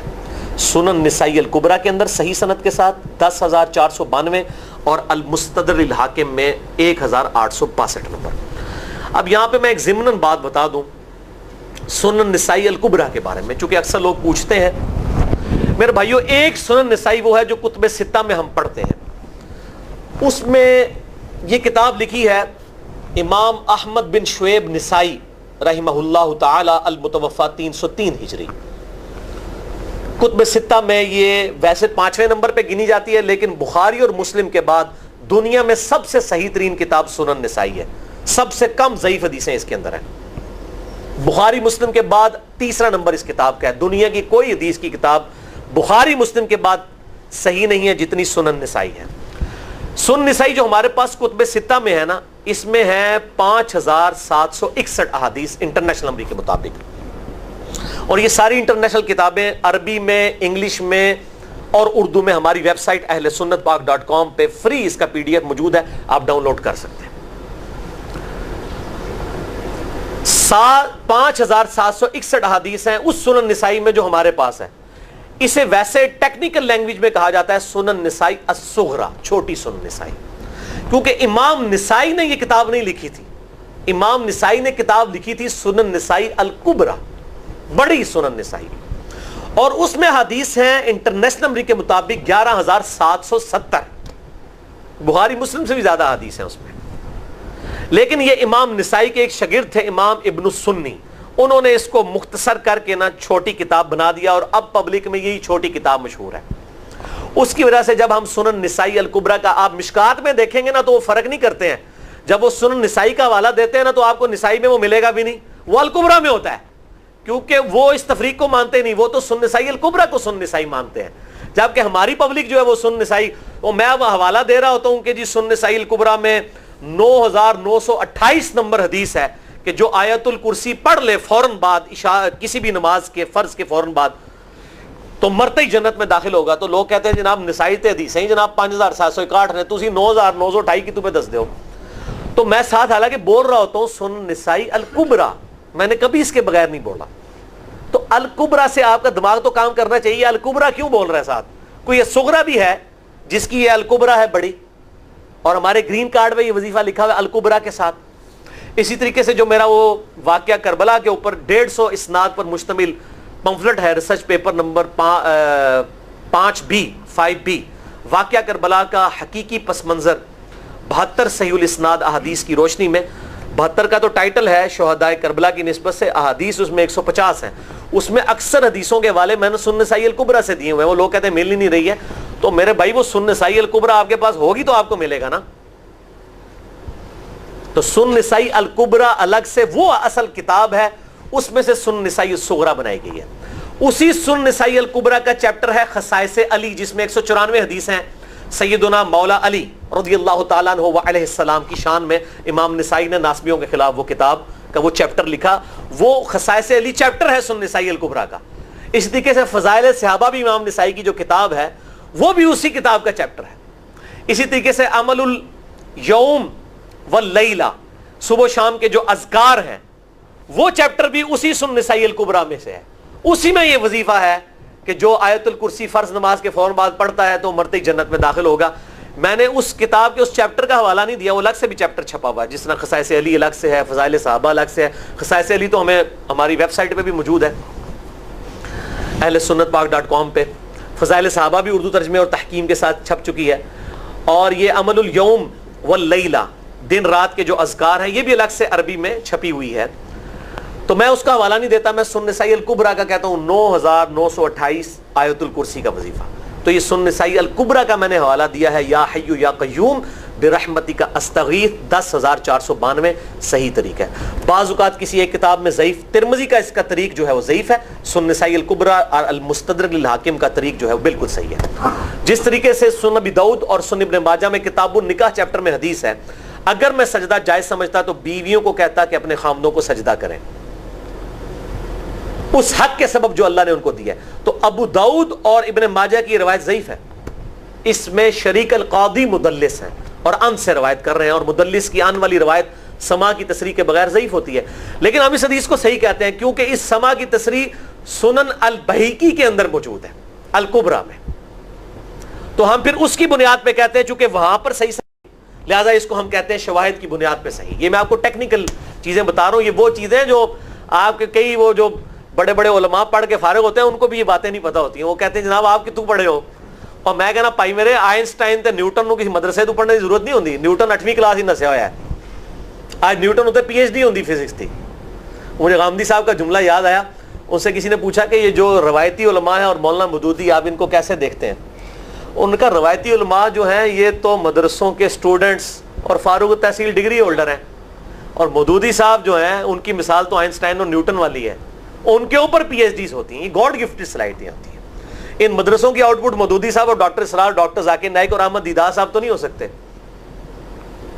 سنن نسائی الکبریٰ کے اندر صحیح سند کے ساتھ 10492 اور المستدرک للحاکم میں 1862 نمبر. اب یہاں پہ میں ایک ضمناً بات بتا دوں سنن نسائی الکبریٰ کے بارے میں، چونکہ اکثر لوگ پوچھتے ہیں. میرے بھائیو، ایک سنن نسائی وہ ہے جو کتب ستہ میں ہم پڑھتے ہیں، اس میں یہ کتاب لکھی ہے امام احمد بن شعیب نسائی رحمہ اللہ تعالی المتوفی 303 ہجری. کتب ستہ میں یہ ویسے 5ویں نمبر پہ گنی جاتی ہے، لیکن بخاری اور مسلم کے بعد دنیا میں سب سے صحیح ترین کتاب سنن نسائی ہے. سب سے کم ضعیف حدیثیں اس کے اندر ہیں. بخاری مسلم کے بعد تیسرا نمبر اس کتاب کا ہے. دنیا کی کوئی حدیث کی کتاب بخاری مسلم کے بعد صحیح نہیں ہے جتنی سنن نسائی ہے. سنن نسائی جو ہمارے پاس کتب ستہ میں ہے نا، اس میں ہے 5761 احادیث انٹرنیشنل نمبر کے مطابق. اور یہ ساری انٹرنیشنل کتابیں عربی میں، انگلش میں اور اردو میں ہماری ویب سائٹ اہل سنت پاک.com پہ فری اس کا PDF موجود ہے، آپ ڈاؤن لوڈ کر سکتے ہیں. 5761 احادیث ہیں اس سنن نسائی میں جو ہمارے پاس ہے. اسے ویسے ٹیکنیکل لینگویج میں کہا جاتا ہے سنن نسائی الصغریٰ، چھوٹی سنن نسائی، کیونکہ امام نسائی نے یہ کتاب نہیں لکھی تھی. امام نسائی نے کتاب لکھی تھی سنن نسائی الکبریٰ، بڑی سنن نسائی، اور اس میں حدیث ہیں انٹرنیشنل نمبر کے مطابق 11770. بخاری مسلم سے بھی زیادہ حدیث ہیں اس میں. لیکن یہ امام نسائی کے ایک شاگرد تھے امام ابن السنی، انہوں نے اس کو مختصر کر کے نا چھوٹی کتاب بنا دیا، اور اب پبلک میں یہی چھوٹی کتاب مشہور ہے. اس کی وجہ سے جب ہم سنن نسائی الکبریٰ کا آپ مشکات میں دیکھیں گے نا تو وہ فرق نہیں کرتے ہیں. جب وہ سنن نسائی کا حوالہ دیتے ہیں نا تو آپ کو نسائی میں وہ ملے گا بھی نہیں، وہ الکبریٰ میں ہوتا ہے، کیونکہ وہ اس تفریق کو مانتے نہیں، وہ تو سنن نسائی الکبریٰ کو سنن نسائی مانتے ہیں. جبکہ ہماری پبلک جو ہے وہ سنن نسائی، وہ میں وہ حوالہ دے رہا ہوتا ہوں کہ جی سنن نسائی الکبریٰ میں 9928 نمبر حدیث ہے کہ جو آیت الکرسی پڑھ لے فوراً بعد کسی بھی نماز کے فرض کے فوراً بعد تو مرتے ہی جنت میں داخل ہوگا. تو لوگ کہتے ہیں جناب نسائی تے حدیث ہیں جناب 5761 نے، تسی 9928 کی تمہیں دس دیو. تو میں ساتھ حالانکہ بول رہا ہوتا ہوں سنن نسائی الکبریٰ، میں نے کبھی اس کے بغیر نہیں بولا. تو الکبریٰ سے آپ کا دماغ تو کام کرنا چاہیے، الکبریٰ کیوں بول رہا ہے ساتھ؟ کوئی یہ صغریٰ بھی ہے جس کی یہ الکبریٰ ہے بڑی، اور ہمارے گرین کارڈ میں یہ وظیفہ لکھا ہوا ہے الکبریٰ کے ساتھ. اسی طریقے سے جو میرا وہ واقعہ کربلا کے اوپر 150 اسناد پر مشتمل پمفلٹ ہے، ریسرچ پیپر نمبر 5B واقعہ کربلا کا حقیقی پس منظر 72 صحیح الاسناد احادیث کی روشنی میں، 72 کا تو ٹائٹل ہے شہدائے کربلا کی نسبت سے، احادیث اس میں 150 ہیں، اس میں اکثر حدیثوں کے حوالے میں نے سنن نسائی الکبریٰ سے دیے ہوئے ہیں۔ وہ لوگ کہتے ہیں مل ہی نہیں رہی ہے، تو میرے بھائی وہ سنن نسائی الکبریٰ آپ کے پاس ہوگی تو آپ کو ملے گا نا۔ تو سنن نسائی الکبریٰ الگ سے وہ اصل کتاب ہے، اس میں سے سنن نسائی الصغریٰ بنائی گئی ہے۔ اسی سنن نسائی الکبریٰ کا چیپٹر ہے خصائص علی، جس میں 194 حدیث ہیں سیدنا مولا علی رضی اللہ تعالیٰ عنہ و علیہ السلام کی شان میں۔ امام نسائی نے ناسبیوں کے خلاف وہ کتاب کا وہ چیپٹر لکھا، وہ خصائص علی چیپٹر ہے سنن نسائی الکبریٰ کا۔ اس طریقے سے فضائل صحابہ بھی امام نسائی کی جو کتاب ہے وہ بھی اسی کتاب کا چیپٹر ہے۔ اسی طریقے سے عمل الیوم واللیلہ، صبح و شام کے جو اذکار ہیں وہ چیپٹر بھی اسی سنن نسائی الکبریٰ میں سے ہے۔ اسی میں یہ وظیفہ ہے کہ جو آیت الکرسی فرض نماز کے فوراً بعد پڑھتا ہے تو مرتے ہی جنت میں داخل ہوگا۔ میں نے اس کتاب کے اس چیپٹر کا حوالہ نہیں دیا، وہ الگ سے بھی چیپٹر چھپا ہوا ہے، جس طرح خصائص علی الگ سے ہے، فضائل صحابہ الگ سے ہے۔ خصائص علی تو ہمیں ہماری ویب سائٹ پہ بھی موجود ہے اہل سنت پاک.com پہ، فضائل صحابہ بھی اردو ترجمے اور تحکیم کے ساتھ چھپ چکی ہے، اور یہ عمل الیوم واللیلہ، دن رات کے جو اذکار ہیں، یہ بھی الگ سے عربی میں چھپی ہوئی ہے۔ تو میں اس کا حوالہ نہیں دیتا، میں سنن نسائی الکبریٰ کا کہتا ہوں 9928 آیت الکرسی کا وظیفہ۔ تو یہ سنن نسائی الکبریٰ کا میں نے حوالہ دیا ہے، یا حی یا قیوم برحمتک استغیث 10492 صحیح طریقہ ہے۔ بعض اوقات کسی ایک کتاب میں ضعیف، ترمذی کا اس کا طریق جو ہے وہ ضعیف ہے، سنن نسائی الکبریٰ اور المستدرک للحاکم کا طریق جو ہے وہ بالکل صحیح ہے۔ جس طریقے سے سنن ابی داؤد اور سنن ابن ماجہ میں کتاب النکاح چیپٹر میں حدیث ہے، اگر میں سجدہ جائز سمجھتا تو بیویوں کو کہتا کہ اپنے خامدوں کو سجدہ کریں اس حق کے سبب جو اللہ نے ان کو دیا ہے۔ تو ابو داؤد اور ابن ماجہ کی روایت ضعیف ہے، اس میں شریک القاضی مدلس ہیں اور ان سے روایت کر رہے ہیں، اور مدلس کی ان والی روایت سما کی تصریح کے بغیر ضعیف ہوتی ہے۔ لیکن ہم اس حدیث کو صحیح کہتے ہیں کیونکہ اس سما کی تصریح سنن البہیقی کے اندر موجود ہے، الکبریٰ میں، تو ہم پھر اس کی بنیاد پہ کہتے ہیں چونکہ وہاں پر صحیح، لہٰذا اس کو ہم کہتے ہیں شواہد کی بنیاد پہ صحیح۔ یہ میں آپ کو ٹیکنیکل چیزیں بتا رہا ہوں، یہ وہ چیزیں جو آپ کے کئی وہ جو بڑے بڑے علماء پڑھ کے فارغ ہوتے ہیں ان کو بھی یہ باتیں نہیں پتہ ہوتی ہیں، وہ کہتے ہیں جناب آپ کی تو پڑھے ہو، اور میں کہنا پائی میرے آئنسٹائن تے نیوٹن کو کسی مدرسے تو پڑھنے کی ضرورت نہیں ہوتی، نیوٹن 8ویں کلاس ہی نسیا ہوا ہے، آج نیوٹن ہوتے پی ایچ ڈی ہوتی فزکس تھی۔ مجھے غامدی صاحب کا جملہ یاد آیا، ان سے کسی نے پوچھا کہ یہ جو روایتی علماء ہیں اور مولانا مودودی آپ ان کو کیسے دیکھتے ہیں؟ ان کا روایتی علماء جو ہیں یہ تو مدرسوں کے اسٹوڈنٹس اور فاروق تحصیل ڈگری ہولڈر ہیں، اور مودودی صاحب جو ہیں ان کی مثال تو آئنسٹائن اور نیوٹن والی ہے، ان کے اوپر پی ایچ ڈیز ہوتی ہیں، یہ گاڈ گفٹڈ صلاحیتیں ہوتی ہیں۔ ان مدرسوں کی آؤٹ پٹ مودودی صاحب اور ڈاکٹر اسرار، ڈاکٹر ذاکر نائک اور احمد دیدار صاحب تو نہیں ہو سکتے،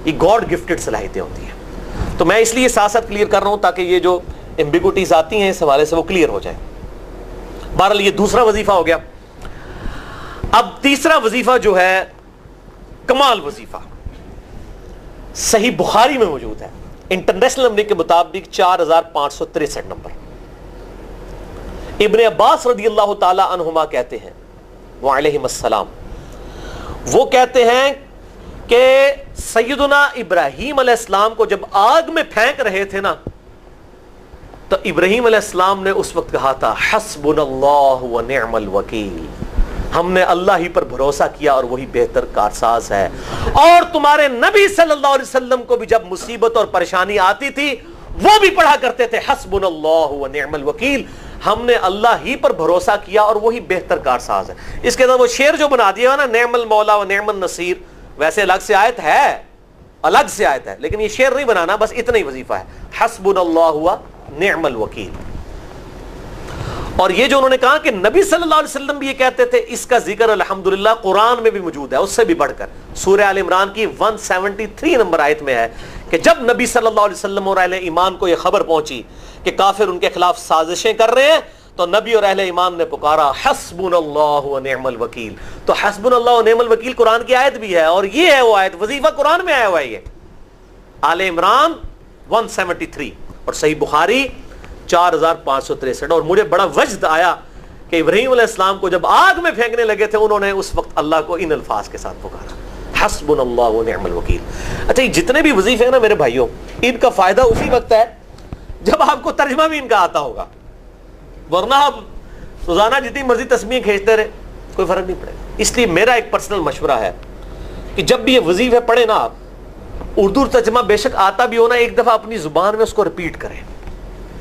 یہ گاڈ گفٹڈ صلاحیتیں ہوتی ہیں۔ تو میں اس لیے ساتھ ساتھ کلیئر کر رہا ہوں تاکہ یہ جو ایمبیگوٹیز آتی ہیں اس حوالے سے وہ کلیئر ہو جائے۔ بہرحال یہ دوسرا وظیفہ ہو گیا۔ اب تیسرا وظیفہ جو ہے کمال وظیفہ، صحیح بخاری میں موجود ہے، انٹرنیشنل نمبر کے مطابق 4563 نمبر۔ ابن عباس رضی اللہ تعالی عنہما کہتے ہیں وعلیہم السلام، وہ کہتے ہیں کہ سیدنا ابراہیم علیہ السلام کو جب آگ میں پھینک رہے تھے نا، تو ابراہیم علیہ السلام نے اس وقت کہا تھا حسبنا اللہ و نعم الوکیل، ہم نے اللہ ہی پر بھروسہ کیا اور وہی بہتر کارساز ہے۔ اور تمہارے نبی صلی اللہ علیہ وسلم کو بھی جب مصیبت اور پریشانی آتی تھی وہ بھی پڑھا کرتے تھے حسبنا اللہ و نعم الوکیل، ہم نے اللہ ہی پر بھروسہ کیا اور وہی بہتر کارساز ہے۔ اس کے اندر وہ شعر جو بنا دیا نا، نعم المولا و نعم النصیر، ویسے الگ سے آیت ہے، الگ سے آیت ہے، لیکن یہ شعر نہیں بنانا، بس اتنا ہی وظیفہ ہے، حسبنا اللہ و نعم الوکیل۔ اور یہ جو انہوں نے کہا کہ نبی صلی اللہ علیہ وسلم بھی یہ کہتے تھے، اس کا ذکر الحمدللہ قرآن میں بھی موجود ہے، اس سے بھی بڑھ کر سورہ آل عمران کی 173 نمبر آیت میں ہے کہ جب نبی صلی اللہ علیہ وسلم اور اہل ایمان کو یہ خبر پہنچی کہ کافر ان کے خلاف سازشیں کر رہے ہیں، تو نبی اور اہل ایمان نے پکارا حسبنا اللہ و نعم الوکیل۔ تو حسبنا اللہ و نعم الوکیل قرآن کی آیت بھی ہے، اور یہ ہے وہ آیت، وظیفہ قرآن میں آیا ہوا ہے، یہ آل عمران 173 اور صحیح بخاری 4563۔ اور مجھے بڑا وجد آیا کہ ابراہیم علیہ السلام کو جب آگ میں پھینکنے لگے تھے انہوں نے اس وقت اللہ کو ان الفاظ کے ساتھ پکارا حسبنا اللہ و نعم الوکیل۔ اچھا یہ جتنے بھی وظیفے ہیں نا میرے بھائیوں، ان کا فائدہ اسی وقت ہے جب آپ کو ترجمہ بھی ان کا آتا ہوگا، ورنہ آپ روزانہ جتنی مرضی تسبیح کھینچتے رہے کوئی فرق نہیں پڑے گا۔ اس لیے میرا ایک پرسنل مشورہ ہے کہ جب بھی یہ وظیفے پڑھیں نا آپ، اردو ترجمہ بے شک آتا بھی ہونا، ایک دفعہ اپنی زبان میں اس کو ریپیٹ کریں.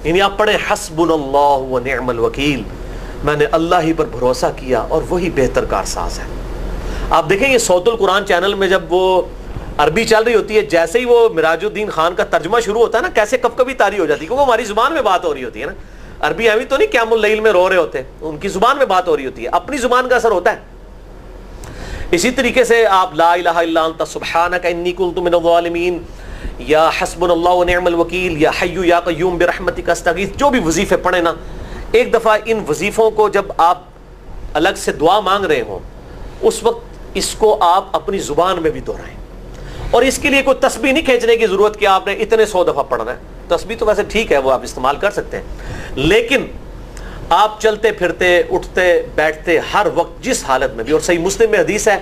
یعنی آپ پڑھیں حسبنا اللہ و نعم الوکیل، میں نے اللہ ہی پر بھروسہ کیا اور وہی بہتر کارساز ہے. آپ دیکھیں یہ صوت القرآن چینل میں جب وہ عربی چل رہی ہوتی ہے، جیسے ہی وہ مراج الدین خان کا ترجمہ شروع ہوتا ہے نا، کیسے کب کبھی طاری ہو جاتی ہے، کیونکہ وہ ہماری زبان میں بات ہو رہی ہوتی ہے نا. عربی ایویں تو نہیں قیام اللیل میں رو رہے ہوتے ہیں، ان کی زبان میں بات ہو رہی ہوتی ہے، اپنی زبان کا اثر ہوتا ہے. اسی طریقے سے آپ لا الہ الا انت سبحانک انی کنت من الظالمین، یا حسبنا اللہ و نعم الوکیل، یا حی یا قیوم برحمتک استغیث، جو بھی وظیفے پڑھیں نا، ایک دفعہ ان وظیفوں کو جب آپ الگ سے دعا مانگ رہے ہوں، اس وقت اس کو آپ اپنی زبان میں بھی دہرائیں. اور اس کے لیے کوئی تسبیح نہیں کھینچنے کی ضرورت کہ آپ نے اتنے 100 دفعہ پڑھنا ہے. تسبیح تو ویسے ٹھیک ہے، وہ آپ استعمال کر سکتے ہیں، لیکن آپ چلتے پھرتے اٹھتے بیٹھتے ہر وقت جس حالت میں بھی، اور صحیح مسلم میں حدیث ہے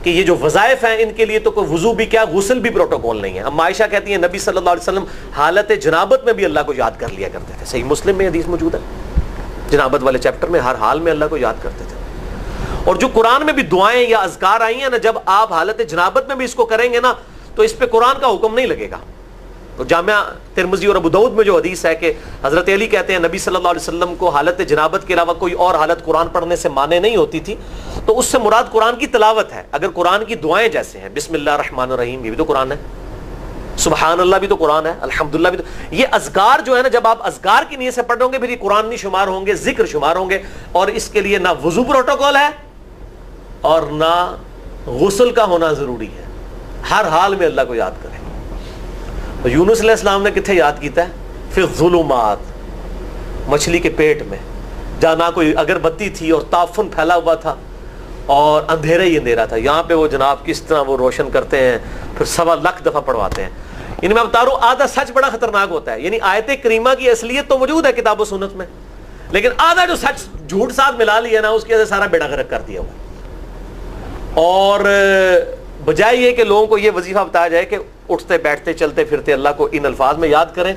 کہ یہ جو وظائف ہیں ان کے لیے تو کوئی وضو بھی کیا، غسل بھی پروٹوکول نہیں ہے. اب عائشہ کہتی ہیں نبی صلی اللہ علیہ وسلم حالت جنابت میں بھی اللہ کو یاد کر لیا کرتے تھے. صحیح مسلم میں حدیث موجود ہے، جنابت والے چیپٹر میں، ہر حال میں اللہ کو یاد کرتے تھے. اور جو قرآن میں بھی دعائیں یا اذکار آئی ہیں نا، جب آپ حالت جنابت میں بھی اس کو کریں گے نا تو اس پہ قرآن کا حکم نہیں لگے گا. تو جامعہ ترمذی اور ابو داؤد میں جو حدیث ہے کہ حضرت علی کہتے ہیں نبی صلی اللہ علیہ وسلم کو حالت جنابت کے علاوہ کوئی اور حالت قرآن پڑھنے سے مانے نہیں ہوتی تھی، تو اس سے مراد قرآن کی تلاوت ہے. اگر قرآن کی دعائیں جیسے ہیں بسم اللہ الرحمن الرحیم، یہ بھی تو قرآن ہے، سبحان اللہ بھی تو قرآن ہے، الحمدللہ بھی تو، یہ اذکار جو ہے نا، جب آپ اذکار کی نیت سے پڑھ ہوں گے پھر یہ قرآن نہیں شمار ہوں گے، ذکر شمار ہوں گے. اور اس کے لیے نہ وضو پروٹوکول ہے اور نہ غسل کا ہونا ضروری ہے، ہر حال میں اللہ کو یاد کریں. یونس علیہ السلام نے کتنے یاد کیتا ہے؟ پھر ظلمات، مچھلی کے پیٹ میں، جہاں نہ کوئی اگربتی تھی اور تعفن پھیلا ہوا تھا اور اندھیرا ہی اندھیرا تھا. یہاں پہ وہ جناب کس طرح وہ روشن کرتے ہیں، پھر 1.25 دفعہ پڑھواتے ہیں. یعنی میں بتا رہا ہوں آدھا سچ بڑا خطرناک ہوتا ہے. یعنی آیت کریمہ کی اصلیت تو موجود ہے کتاب و سنت میں، لیکن آدھا جو سچ جھوٹ ساتھ ملا لیا نا، اس کی وجہ سے سارا بیڑا غرق کر دیا ہوا. اور بجائے یہ کہ لوگوں کو یہ وظیفہ بتایا جائے کہ اٹھتے بیٹھتے چلتے پھرتے اللہ کو ان الفاظ میں یاد کریں،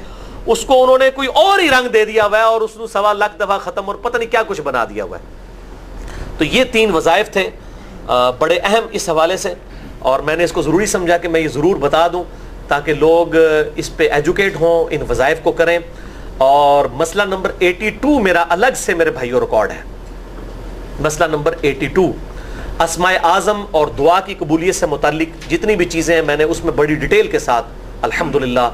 اس کو انہوں نے کوئی اور ہی رنگ دے دیا ہوا ہے اور اس کو 1.25 دفعہ ختم اور پتہ نہیں کیا کچھ بنا دیا ہوا ہے. تو یہ 3 وظائف تھے بڑے اہم اس حوالے سے، اور میں نے اس کو ضروری سمجھا کہ میں یہ ضرور بتا دوں تاکہ لوگ اس پہ ایجوکیٹ ہوں، ان وظائف کو کریں. اور مسئلہ نمبر 82 میرا الگ سے میرے بھائیوں ریکارڈ ہے. مسئلہ نمبر 82 اسماء اعظم اور دعا کی قبولیت سے متعلق جتنی بھی چیزیں ہیں میں نے اس میں بڑی ڈیٹیل کے ساتھ الحمدللہ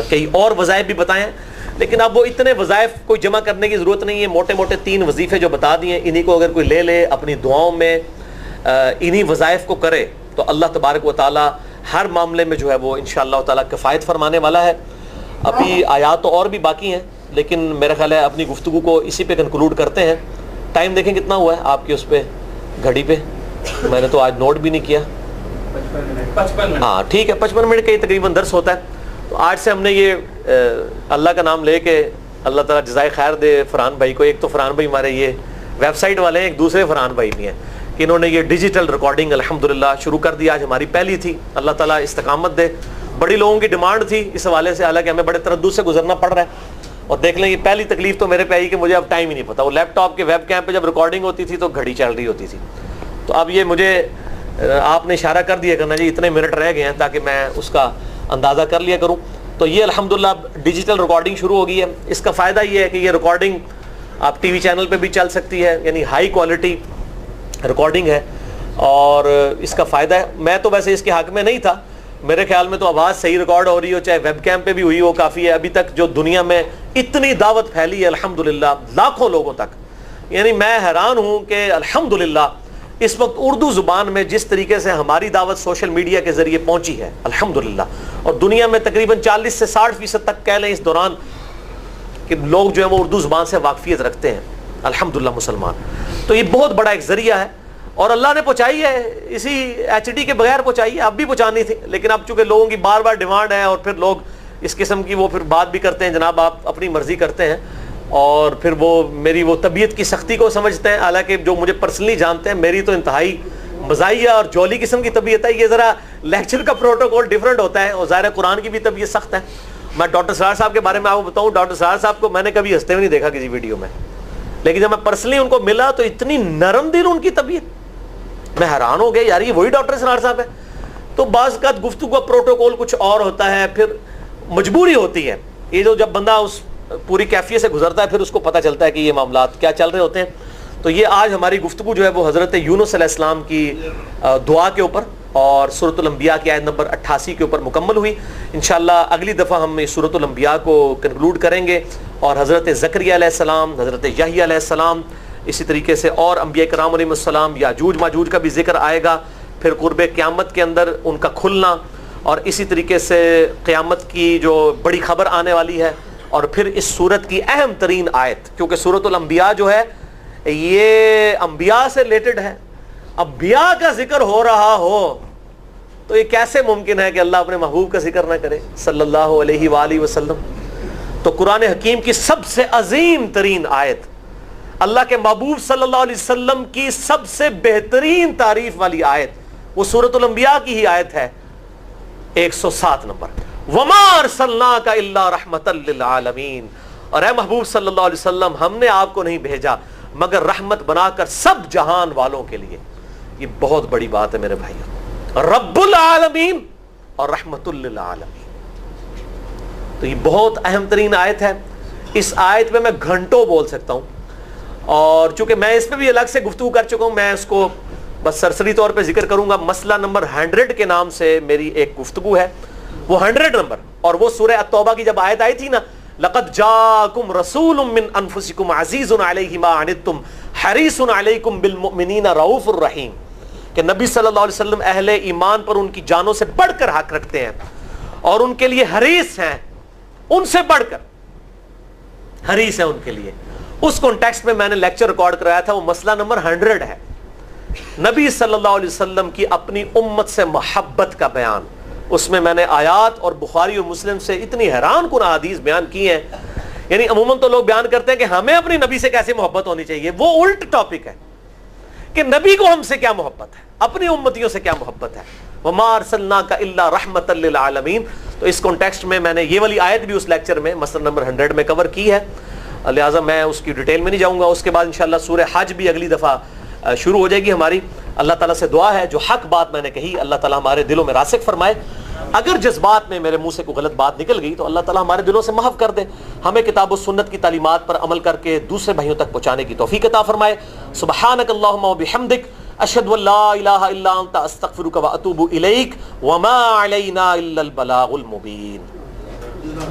کئی اور وظائف بھی بتائے ہیں، لیکن اب وہ اتنے وظائف کوئی جمع کرنے کی ضرورت نہیں ہے. موٹے موٹے 3 وظیفے جو بتا دیے، انہی کو اگر کوئی لے لے اپنی دعاؤں میں، انہی وظائف کو کرے تو اللہ تبارک و تعالی ہر معاملے میں جو ہے وہ انشاءاللہ تعالی کفایت فرمانے والا ہے. ابھی آیات تو اور بھی باقی ہیں، لیکن میرا خیال ہے اپنی گفتگو کو اسی پہ کنکلوڈ کرتے ہیں. ٹائم دیکھیں کتنا ہوا ہے آپ کی اس پہ گھڑی پہ، میں نے تو آج نوٹ بھی نہیں کیا. 55 منٹ. ہاں ٹھیک ہے، 55 منٹ کا یہ تقریباً درس ہوتا ہے. تو آج سے ہم نے یہ اللہ کا نام لے کے، اللہ تعالیٰ جزائے خیر دے فرحان بھائی کو. ایک تو فرحان بھائی ہمارے یہ ویب سائٹ والے ہیں، ایک دوسرے فرحان بھائی بھی ہیں کہ انہوں نے یہ ڈیجیٹل ریکارڈنگ الحمدللہ شروع کر دی. آج ہماری پہلی تھی، اللہ تعالیٰ استقامت دے. بڑی لوگوں کی ڈیمانڈ تھی اس حوالے سے، حالانکہ ہمیں بڑے تردد سے گزرنا پڑ رہا ہے. اور دیکھ لیں یہ پہلی تکلیف تو میرے پہ آئی کہ مجھے اب ٹائم ہی نہیں پتا. وہ لیپ ٹاپ کے ویب کیم پہ جب ریکارڈنگ ہوتی تھی تو گھڑی چل رہی ہوتی تھی. تو اب یہ مجھے آپ نے اشارہ کر دیا کرنا جی اتنے منٹ رہ گئے ہیں تاکہ میں اس کا اندازہ کر لیا کروں. تو یہ الحمدللہ ڈیجیٹل ریکارڈنگ شروع ہو گئی ہے. اس کا فائدہ یہ ہے کہ یہ ریکارڈنگ آپ ٹی وی چینل پہ بھی چل سکتی ہے، یعنی ہائی کوالٹی ریکارڈنگ ہے اور اس کا فائدہ ہے. میں تو ویسے اس کے حق میں نہیں تھا، میرے خیال میں تو آواز صحیح ریکارڈ ہو رہی ہو، چاہے ویب کیم پہ بھی ہوئی ہو کافی ہے. ابھی تک جو دنیا میں اتنی دعوت پھیلی ہے الحمدللہ لاکھوں لوگوں تک، یعنی میں حیران ہوں کہ الحمدللہ اس وقت اردو زبان میں جس طریقے سے ہماری دعوت سوشل میڈیا کے ذریعے پہنچی ہے الحمدللہ، اور دنیا میں تقریباً 40 سے 60% تک کہہ لیں اس دوران کہ لوگ جو ہیں وہ اردو زبان سے واقفیت رکھتے ہیں الحمدللہ مسلمان. تو یہ بہت بڑا ایک ذریعہ ہے اور اللہ نے پہنچائی ہے، اسی ایچ ڈی کے بغیر پہنچائی ہے. اب بھی پہنچانی تھی لیکن اب چونکہ لوگوں کی بار بار ڈیمانڈ ہے اور پھر لوگ اس قسم کی وہ پھر بات بھی کرتے ہیں جناب آپ اپنی مرضی کرتے ہیں، اور پھر وہ میری وہ طبیعت کی سختی کو سمجھتے ہیں. حالانکہ جو مجھے پرسنلی جانتے ہیں میری تو انتہائی مزاحیہ اور جولی قسم کی طبیعت ہے. یہ ذرا لیکچر کا پروٹوکول ڈیفرنٹ ہوتا ہے اور ظاہر قرآن کی بھی طبیعت سخت ہے. میں ڈاکٹر سرار صاحب کے بارے میں آپ کو بتاؤں، ڈاکٹر سرار صاحب کو میں نے کبھی ہنستے ہوئے نہیں دیکھا کسی ویڈیو میں، لیکن جب میں پرسنلی ان کو ملا تو اتنی نرم دل ان کی طبیعت، میں حیران ہو گیا یار یہ وہی ڈاکٹر اسرار صاحب ہے. تو بعض کا گفتگو کا پروٹوکول کچھ اور ہوتا ہے, پھر مجبوری ہوتی ہے. یہ جو جب بندہ اس پوری کیفیت سے گزرتا ہے پھر اس کو پتہ چلتا ہے کہ یہ معاملات کیا چل رہے ہوتے ہیں. تو یہ آج ہماری گفتگو جو ہے وہ حضرت یونس علیہ السلام کی دعا کے اوپر اور سورۃ الانبیاء کی آیت نمبر 88 کے اوپر مکمل ہوئی. انشاءاللہ اگلی دفعہ ہم اس سورۃ الانبیاء کو کنکلوڈ کریں گے, اور حضرت زکریا علیہ السلام, حضرت یحییٰ علیہ السلام, اسی طریقے سے اور انبیاء کرام علیہ السلام, یاجوج ماجوج کا بھی ذکر آئے گا, پھر قرب قیامت کے اندر ان کا کھلنا, اور اسی طریقے سے قیامت کی جو بڑی خبر آنے والی ہے, اور پھر اس سورت کی اہم ترین آیت, کیونکہ سورۃ الانبیاء جو ہے یہ انبیاء سے ریلیٹڈ ہے. انبیاء کا ذکر ہو رہا ہو تو یہ کیسے ممکن ہے کہ اللہ اپنے محبوب کا ذکر نہ کرے صلی اللہ علیہ وآلہ وسلم. تو قرآن حکیم کی سب سے عظیم ترین آیت, اللہ کے محبوب صلی اللہ علیہ وسلم کی سب سے بہترین تعریف والی آیت, وہ سورۃ الانبیاء کی ہی آیت ہے 107 نمبر, وَمَا أَرْسَلْنَاكَ إِلَّا رَحْمَةً لِّلْعَالَمِينَ. اور اے محبوب صلی اللہ علیہ وسلم ہم نے آپ کو نہیں بھیجا مگر رحمت بنا کر سب جہان والوں کے لیے. یہ بہت بڑی بات ہے میرے بھائیو, رب العالمین اور رحمت للعالمین. تو یہ بہت اہم ترین آیت ہے. اس آیت پہ میں گھنٹوں بول سکتا ہوں, اور چونکہ میں اس پہ بھی الگ سے گفتگو کر چکا ہوں, میں اس کو بس سرسری طور پہ ذکر کروں گا. مسئلہ نمبر 100 کے نام سے میری ایک گفتگو ہے, وہ 100 نمبر, اور وہ سورہ التوبہ کی جب آیت آئی تھی نا, لقد جاءکم رسول من انفسکم عزیز علیہ ما عنتم حریص علیکم بالمؤمنین رؤوف الرحیم, کہ نبی صلی اللہ علیہ وسلم اہل ایمان پر ان کی جانوں سے بڑھ کر حق رکھتے ہیں اور ان کے لیے حریص ہیں, ان سے بڑھ کر حریص ہیں ان کے لیے. اس کانٹیکسٹ میں نے لیکچر ریکارڈ کرایا تھا, وہ مسئلہ نمبر 100 ہے, نبی صلی اللہ علیہ وسلم کی اپنی امت سے محبت کا بیان. اس میں میں نے آیات اور بخاری اور مسلم سے اتنی حیران کن احادیث بیان کی ہیں. یعنی عموماً تو لوگ بیان کرتے ہیں کہ ہمیں اپنی نبی سے کیسے محبت ہونی چاہیے, وہ الٹ ٹاپک ہے کہ نبی کو ہم سے کیا محبت ہے, اپنی امتیوں سے کیا محبت ہے. وَمَا أَرْسَلْنَاكَ إِلَّا رَحْمَةً لِّلْعَالَمِينَ. تو اس کانٹیکسٹ میں میں نے یہ والی آیت بھی اس لیکچر میں مسئلہ نمبر 100 میں کور کی ہے, لہٰذا میں اس کی ڈیٹیل میں نہیں جاؤں گا. اس کے بعد انشاءاللہ سورہ حج بھی اگلی دفعہ شروع ہو جائے گی ہماری. اللہ تعالیٰ سے دعا ہے جو حق بات میں نے کہی اللہ تعالیٰ ہمارے دلوں میں راسخ فرمائے. اگر جذبات میں میرے منہ سے کوئی غلط بات نکل گئی تو اللہ تعالیٰ ہمارے دلوں سے محو کر دے, ہمیں کتاب و سنت کی تعلیمات پر عمل کر کے دوسرے بھائیوں تک پہنچانے کی توفیق عطا فرمائے. سبحانک اللہم و بحمدک, اشہد ان لا الہ الا انت, استغفرک و اتوب الیک, وما علینا الا البلاغ المبین.